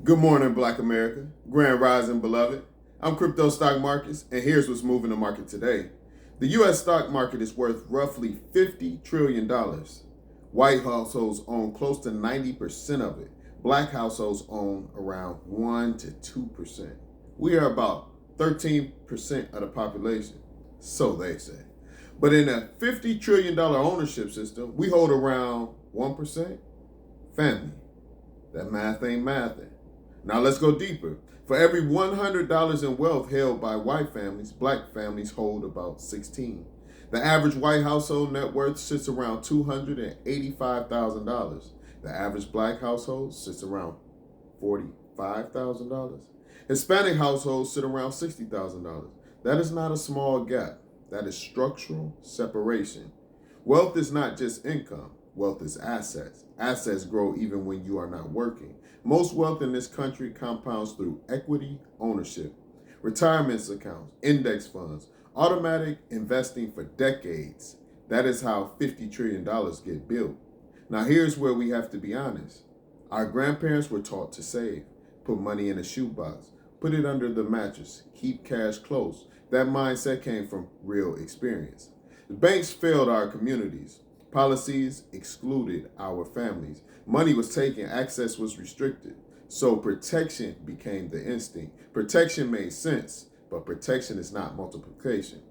Good morning, Black America. Grand Rising, beloved. I'm Crypto Stock Markets, and here's what's moving the market today. The U.S. stock market is worth roughly $50 trillion. White households own close to 90% of it. Black households own around 1 to 2%. We are about 13% of the population, so they say. But in a $50 trillion ownership system, we hold around 1%. Family. That math ain't mathing. Now let's go deeper. For every $100 in wealth held by white families, black families hold about 16. The average white household net worth sits around $285,000. The average black household sits around $45,000. Hispanic households sit around $60,000. That is not a small gap. That is structural separation. Wealth is not just income. Wealth is assets. Assets grow even when you are not working. Most wealth in this country compounds through equity ownership, retirement accounts, index funds, automatic investing for decades. That is how $50 trillion get built. Now here's where we have to be honest. Our grandparents were taught to save, put money in a shoebox, put it under the mattress, keep cash close. That mindset came from real experience. The banks failed our communities. Policies excluded our families. Money was taken, access was restricted. So protection became the instinct. Protection made sense, but protection is not multiplication.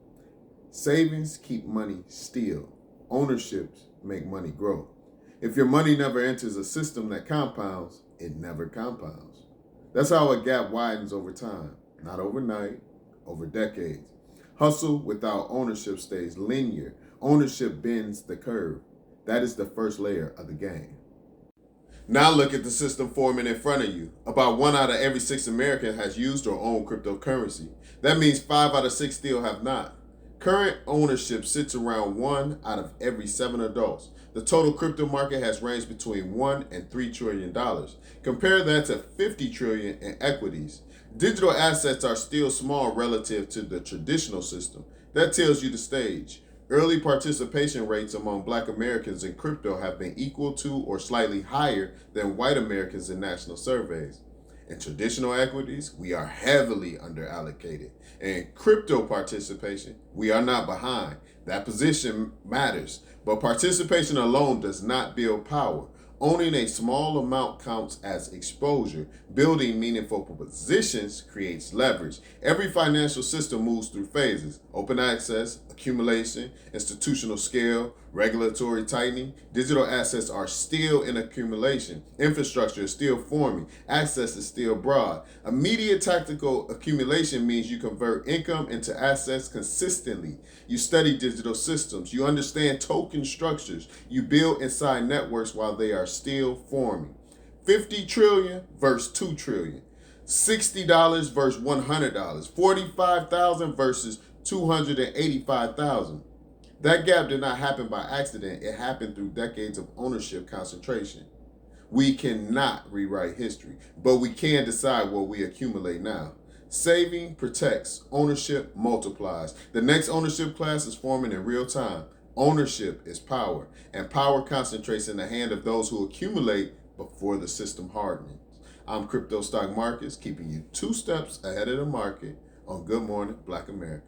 Savings keep money still. Ownerships make money grow. If your money never enters a system that compounds, it never compounds. That's how a gap widens over time. Not overnight, over decades. Hustle without ownership stays linear. Ownership bends the curve. That is the first layer of the game. Now look at the system forming in front of you. About 1 out of every 6 Americans has used or owned cryptocurrency. That means 5 out of 6 still have not. Current ownership sits around 1 out of every 7 adults. The total crypto market has ranged between $1 and $3 trillion. Compare that to $50 trillion in equities. Digital assets are still small relative to the traditional system. That tells you the stage. Early participation rates among Black Americans in crypto have been equal to or slightly higher than white Americans in national surveys. In traditional equities, we are heavily underallocated. In crypto participation, we are not behind. That position matters, but participation alone does not build power. Owning a small amount counts as exposure. Building meaningful positions creates leverage. Every financial system moves through phases: open access, accumulation, institutional scale, regulatory tightening. Digital assets are still in accumulation. Infrastructure is still forming. Access is still broad. Immediate tactical accumulation means you convert income into assets consistently. You study digital systems. You understand token structures. You build inside networks while they are still forming. 50 trillion versus 2 trillion. $60 versus $100. 45,000 versus 285,000. That gap did not happen by accident. It happened through decades of ownership concentration. We cannot rewrite history, but we can decide what we accumulate now. Saving protects, ownership multiplies. The next ownership class is forming in real time. Ownership is power, and power concentrates in the hand of those who accumulate before the system hardens. I'm Crypto Stock Markets, keeping you 2 steps ahead of the market on Good Morning Black America.